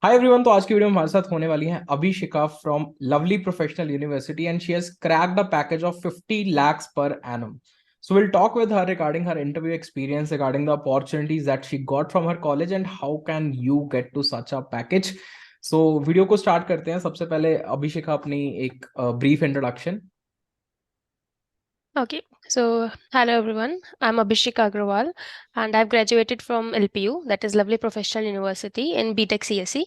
Hi everyone. तो आज की वीडियो में हमारे साथ होने वाली है Abhishika from Lovely Professional University and she has cracked a package of 50 lakhs per annum. So we'll talk with her regarding her interview experience, regarding the opportunities that she got from her college and how can you get to such a package. So video को start करते हैं। सबसे पहले अभिषिका अपनी एक brief introduction. Okay, so hello everyone. I'm Abhishek Agrawal and I've graduated from LPU, that is Lovely Professional University in BTech CSE.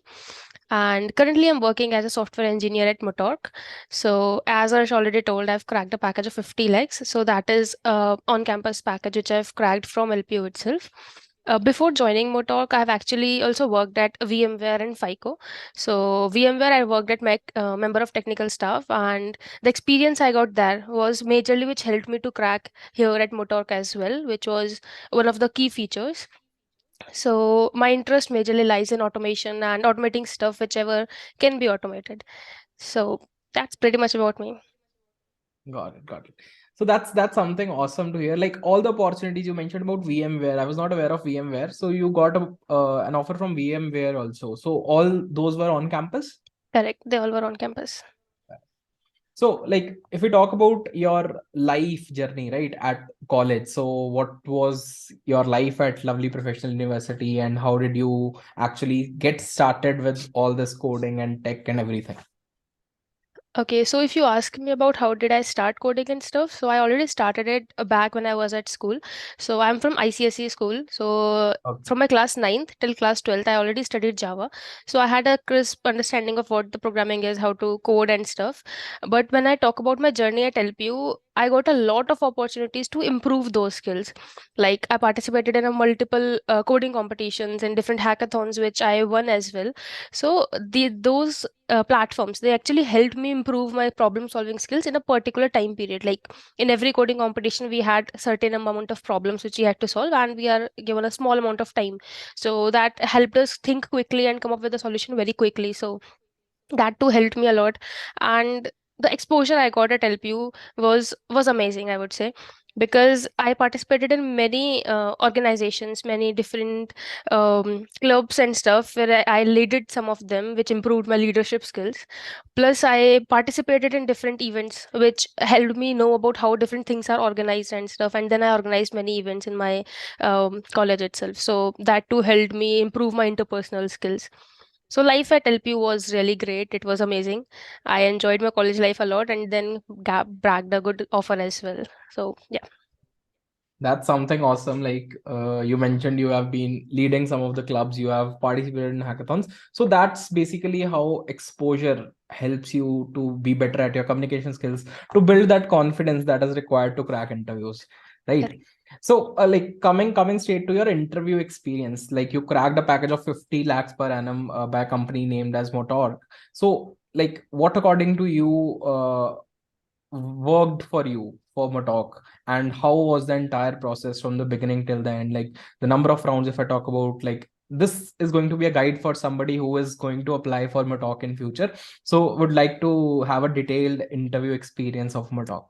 And currently I'm working as a software engineer at Motork. So as I already told, I've cracked a package of 50 lakhs. So that is on-campus package which I've cracked from LPU itself. Before joining Motork, I've actually also worked at VMware and FICO. So VMware, I worked at member of technical staff, and the experience I got there was majorly which helped me to crack here at Motork as well, which was one of the key features. So my interest majorly lies in automation and automating stuff whichever can be automated. So that's pretty much about me. Got it. So that's something awesome to hear. Like all the opportunities you mentioned about VMware, I was not aware of VMware. So you got an offer from VMware also. So all those were on campus? Correct. They all were on campus. So, like, if we talk about your life journey, right, at college, so what was your life at Lovely Professional University, and how did you actually get started with all this coding and tech and everything? Okay, so if you ask me about how did I start coding and stuff, so I already started it back when I was at school. So I'm from ICSE school. So Okay. from my class 9th till class 12th, I already studied Java. So I had a crisp understanding of what the programming is, how to code and stuff. But when I talk about my journey at LPU, I got a lot of opportunities to improve those skills. Like I participated in a multiple coding competitions and different hackathons, which I won as well. So those platforms, they actually helped me improve my problem solving skills in a particular time period. Like in every coding competition we had certain amount of problems which we had to solve, and we are given a small amount of time, so that helped us think quickly and come up with a solution very quickly. So that too helped me a lot. And the exposure I got at LPU was amazing, I would say, because I participated in many organizations, many different clubs and stuff, where I leaded some of them, which improved my leadership skills. Plus I participated in different events which helped me know about how different things are organized and stuff, and then I organized many events in my college itself, so that too helped me improve my interpersonal skills. So life at LP was really great. It was amazing. I enjoyed my college life a lot, and then bragged a good offer as well. So yeah. That's something awesome. Like you mentioned, you have been leading some of the clubs, you have participated in hackathons. So that's basically how exposure helps you to be better at your communication skills, to build that confidence that is required to crack interviews, right? Correct. So, like coming straight to your interview experience, like you cracked a package of 50 lakhs per annum by a company named as Motork. So, like, what according to you worked for you for Matok, and how was the entire process from the beginning till the end? Like the number of rounds, if I talk about, like this is going to be a guide for somebody who is going to apply for Matok in future. So would like to have a detailed interview experience of Matok.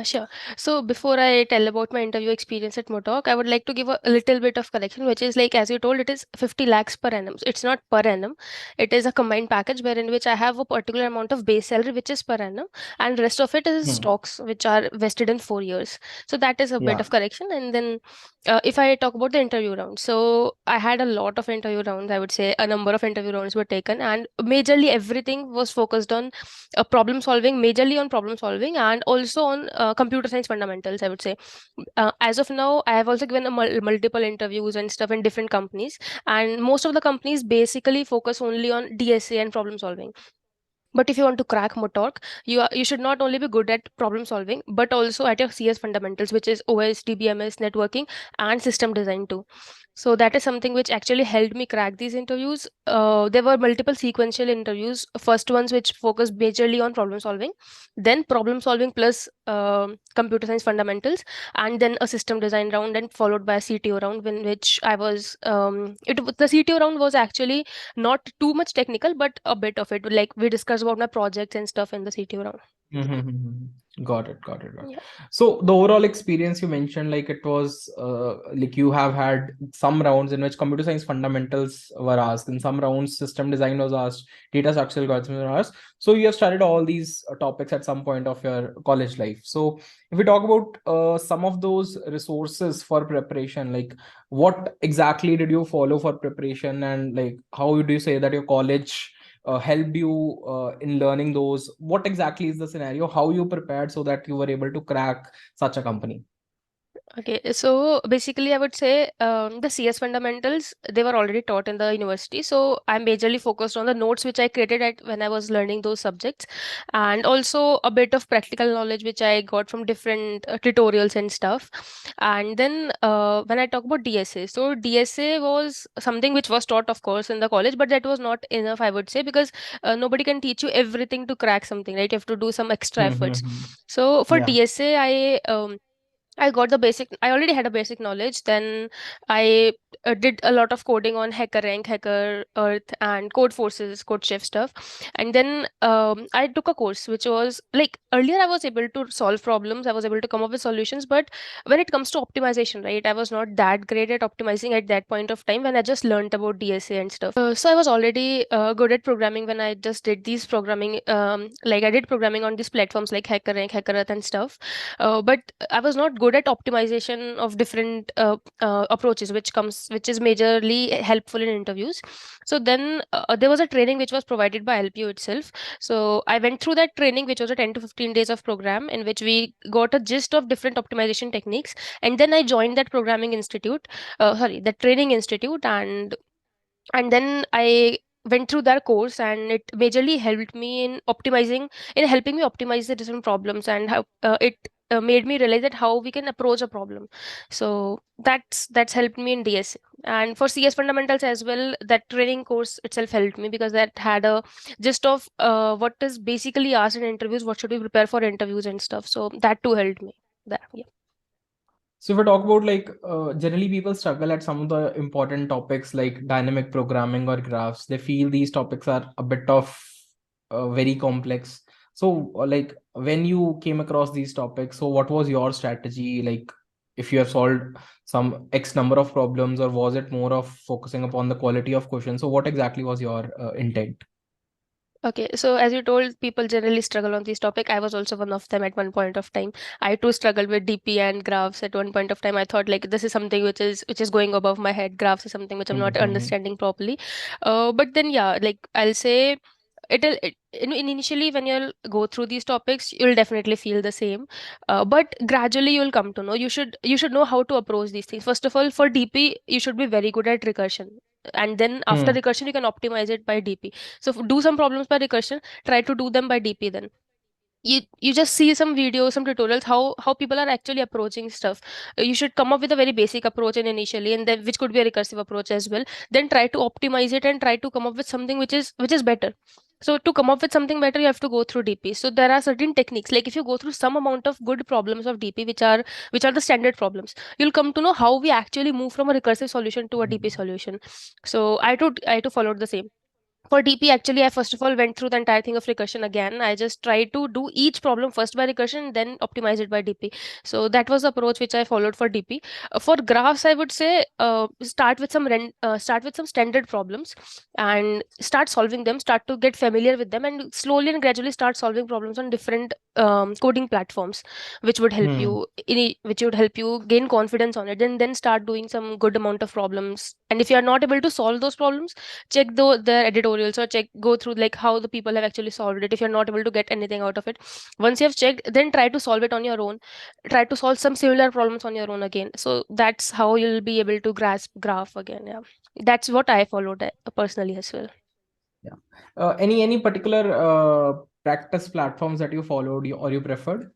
Sure. So before I tell about my interview experience at Motok, I would like to give a little bit of correction, which is like, as you told, it is 50 lakhs per annum. So it's not per annum. It is a combined package wherein which I have a particular amount of base salary, which is per annum, and rest of it is Hmm. stocks, which are vested in 4 years. So that is a bit Yeah. of correction. And then if I talk about the interview round, so I had a lot of interview rounds. I would say a number of interview rounds were taken, and majorly everything was focused on problem solving, majorly on problem solving, and also on computer science fundamentals, I would say. As of now, I have also given a multiple interviews and stuff in different companies, and most of the companies basically focus only on DSA and problem solving. But if you want to crack Motork, you should not only be good at problem solving, but also at your CS fundamentals, which is OS, DBMS, networking, and system design too. So that is something which actually helped me crack these interviews. There were multiple sequential interviews. First ones which focused majorly on problem solving, then problem solving plus computer science fundamentals, and then a system design round, and followed by a CTO round, in which I was. The CTO round was actually not too much technical, but a bit of it. Like we discussed about my projects and stuff in the CTO round. Mm-hmm. Got it. Got it. Yeah. So the overall experience you mentioned, like it was like you have had some rounds in which computer science fundamentals were asked, in some rounds system design was asked, data structural algorithms were asked. So you have studied all these topics at some point of your college life. So if we talk about some of those resources for preparation, like what exactly did you follow for preparation, and like how do you say that your college helped you in learning those? What exactly is the scenario? How you prepared so that you were able to crack such a company? Okay, so basically, I would say the CS fundamentals they were already taught in the university. So I'm majorly focused on the notes which I created at when I was learning those subjects, and also a bit of practical knowledge which I got from different tutorials and stuff. And then when I talk about DSA, so DSA was something which was taught, of course, in the college, but that was not enough, I would say, because nobody can teach you everything to crack something, right? You have to do some extra efforts. Mm-hmm. So for Yeah. DSA, I got the basic, I already had a basic knowledge. Then I did a lot of coding on HackerRank, Hacker Earth, and Code Forces, CodeChef stuff. And then I took a course which was like earlier I was able to solve problems, I was able to come up with solutions. But when it comes to optimization, right, I was not that great at optimizing at that point of time when I just learned about DSA and stuff. So I was already good at programming when I just did these programming, like I did programming on these platforms like HackerRank, Hacker Earth, and stuff. But I was not good at optimization of different approaches, which is majorly helpful in interviews. So then there was a training which was provided by LPU itself. So I went through that training, which was a 10 to 15 days of program in which we got a gist of different optimization techniques. And then I joined that programming institute, that training institute, and then I went through that course, and it majorly helped me in helping me optimize the different problems, and how it made me realize that how we can approach a problem. So that's helped me in DSA. And for CS fundamentals as well, that training course itself helped me because that had a gist of what is basically asked in interviews, what should we prepare for interviews and stuff. So that too helped me. That, yeah. So if we talk about like generally people struggle at some of the important topics like dynamic programming or graphs. They feel these topics are a bit of very complex. So like when you came across these topics, so what was your strategy? Like if you have solved some X number of problems, or was it more of focusing upon the quality of questions? So what exactly was your intent? Okay, so as you told, people generally struggle on this topic. I was also one of them at one point of time. I too struggled with DP and graphs at one point of time. I thought like this is something which is going above my head. Graphs is something which I'm not Mm-hmm. understanding properly. But then yeah, like I'll say initially when you'll go through these topics, you'll definitely feel the same. But gradually you'll come to know. You should know how to approach these things. First of all, for DP, you should be very good at recursion, and then after Hmm. recursion, you can optimize it by DP. So do some problems by recursion, try to do them by DP. Then you just see some videos, some tutorials, how people are actually approaching stuff. You should come up with a very basic approach and initially, and then which could be a recursive approach as well. Then try to optimize it and try to come up with something which is better. So to come up with something better, you have to go through DP. So there are certain techniques. Like if you go through some amount of good problems of DP, which are the standard problems, you'll come to know how we actually move from a recursive solution to a DP solution. So I too followed the same. For DP, actually, I first of all went through the entire thing of recursion again. I just tried to do each problem first by recursion, then optimize it by DP. So that was the approach which I followed for DP. For graphs, I would say start with some standard problems and start solving them. Start to get familiar with them, and slowly and gradually start solving problems on different coding platforms, which would help Hmm. you which would help you gain confidence on it. Then start doing some good amount of problems. And if you are not able to solve those problems, check the editorials, or go through like how the people have actually solved it. If you're not able to get anything out of it, once you have checked, then try to solve it on your own. Try to solve some similar problems on your own again. So that's how you'll be able to grasp graph again. Yeah, that's what I followed personally as well. Yeah. Any particular practice platforms that you followed or you preferred?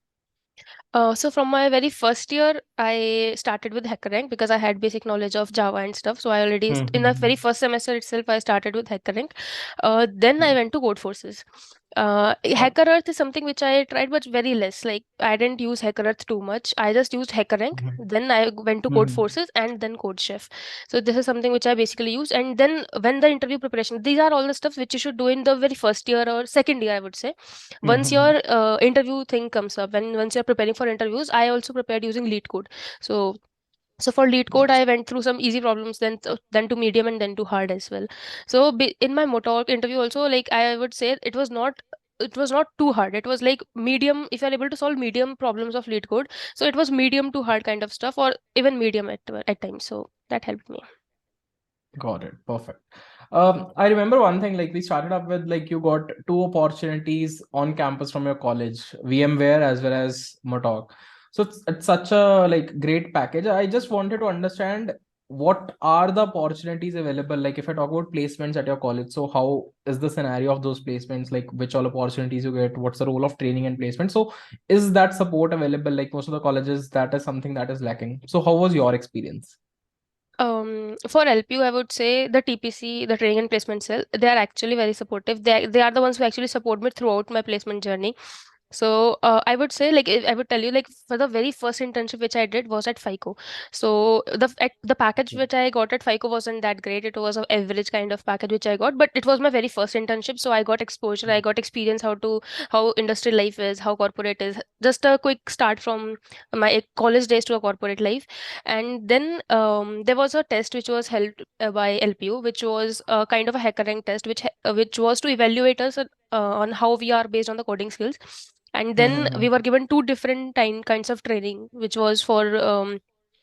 So from my very first year, I started with HackerRank because I had basic knowledge of Java and stuff. So I already in the very Mm-hmm. first semester itself, I started with HackerRank. Then I went to Codeforces. Got HackerEarth is something which I tried, but very less. Like I didn't use HackerEarth too much. I just used HackerRank. it. Then I went to Mm-hmm. Codeforces and then CodeChef. So this is something which I basically use. And then when the interview preparation, these are all the stuff which you should do in the very first year or second year, I would say. Once Mm-hmm. your interview thing comes up, when once you're preparing for interviews, I also prepared using lead code. So so for lead code, I went through some easy problems, then to medium, and then to hard as well. So in my motor interview also, like I would say, it was not too hard. It was like medium. If you're able to solve medium problems of lead code, so it was medium to hard kind of stuff, or even medium at times. So that helped me. Got it. Perfect. I remember one thing, like we started up with like you got two opportunities on campus from your college, VMware as well as Motok. So it's such a like great package. I just wanted to understand what are the opportunities available? Like if I talk about placements at your college, so how is the scenario of those placements? Like which all opportunities you get? What's the role of training and placement? So is that support available? Like most of the colleges, that is something that is lacking. So how was your experience? For LPU, I would say the TPC, the training and placement cell, they are actually very supportive. They are the ones who actually support me throughout my placement journey. So I would say, like, I would tell you, like, for the very first internship which I did was at FICO. So the package which I got at FICO wasn't that great. It was an average kind of package which I got, but it was my very first internship. So I got exposure, I got experience how industry life is, how corporate is. Just a quick start from my college days to a corporate life. And then there was a test which was held by LPU, which was kind of a hacker rank test, which was to evaluate us on how we are based on the coding skills. And then we Mm-hmm. were given two different kinds of training, which was for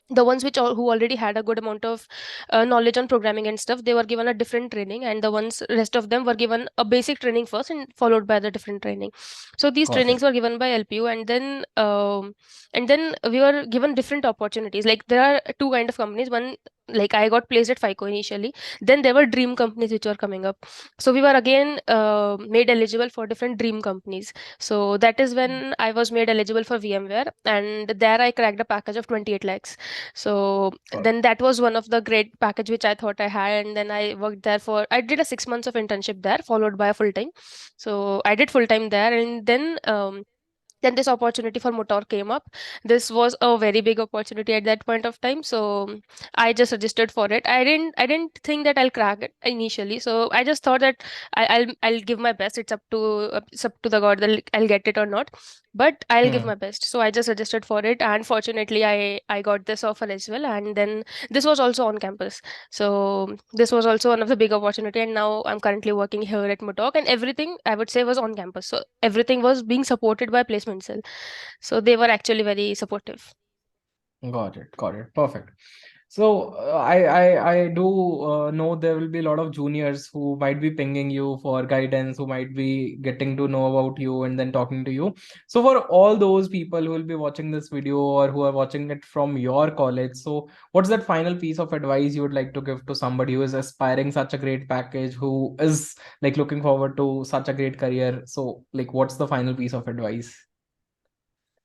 the ones who already had a good amount of knowledge on programming and stuff. They were given a different training, and the ones rest of them were given a basic training first and followed by the different training. So these Got it. trainings were given by LPU, and then we were given different opportunities. Like there are two kind of companies. One, like I got placed at FICO initially. Then there were dream companies which were coming up. So we were again made eligible for different dream companies. So that is when I was made eligible for VMware, and there I cracked a package of 28 lakhs. So Got then that was one of the great package which I thought I had, and then I worked there I did a 6 months of internship there, followed by a full time. So I did full time there, and then this opportunity for motor came up. This was a very big opportunity at that point of time, so I just registered for it. I didn't think that I'll crack it initially, so I just thought that I'll give my best. It's up to the god that I'll get it or not, but I'll give it. my best. So I just registered for it, and fortunately I got this offer as well. And then this was also on campus, so this was also one of the big opportunity. And now I'm currently working here at Motok, and everything I would say was on campus. So everything was being supported by placement cell. So they were actually very supportive. Got it. Got it. Perfect. So I do know there will be a lot of juniors who might be pinging you for guidance, who might be getting to know about you and then talking to you. So for all those people who will be watching this video or who are watching it from your college, so what's that final piece of advice you would like to give to somebody who is aspiring such a great package, who is like looking forward to such a great career? So like, what's the final piece of advice?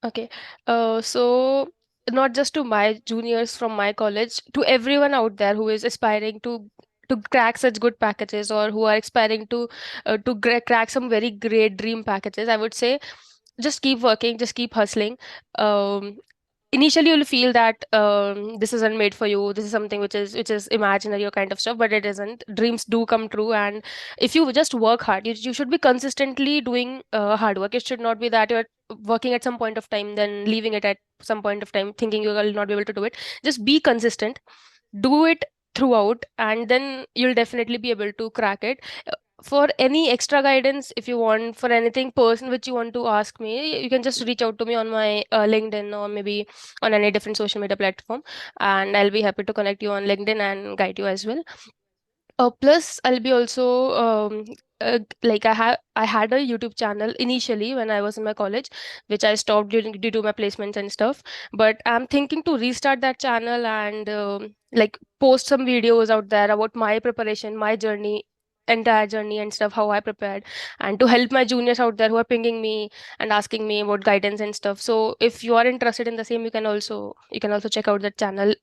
Okay. So not just to my juniors from my college, to everyone out there who is aspiring to crack such good packages, or who are aspiring to crack some very great dream packages, I would say just keep working, just keep hustling. Um, Initially you'll feel that this isn't made for you, this is something which is imaginary or kind of stuff, but it isn't. Dreams do come true, and if you just work hard, you should be consistently doing hard work. It should not be that you're working at some point of time, then leaving it at some point of time thinking you will not be able to do it. Just be consistent, do it throughout, and then you'll definitely be able to crack it. For any extra guidance, if you want, for anything personal which you want to ask me, you can just reach out to me on my LinkedIn, or maybe on any different social media platform, and I'll be happy to connect you on LinkedIn and guide you as well. Plus, I'll be also like I had a YouTube channel initially when I was in my college, which I stopped due to my placements and stuff. But I'm thinking to restart that channel and like post some videos out there about my preparation, my journey, entire journey and stuff, how I prepared, and to help my juniors out there who are pinging me and asking me about guidance and stuff. So if you are interested in the same, you can also check out that channel.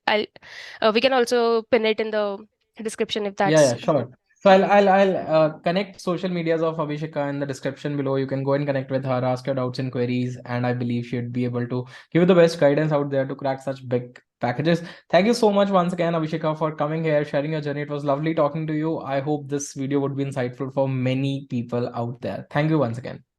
We can also pin it in the description if Yeah, that's. yeah, sure. So I'll connect social medias of Abhisheka in the description below. You can go and connect with her, ask your doubts and queries, and I believe she'd be able to give you the best guidance out there to crack such big packages. Thank you so much once again, Abhisheka, for coming here, sharing your journey. It was lovely talking to you. I hope this video would be insightful for many people out there. Thank you once again.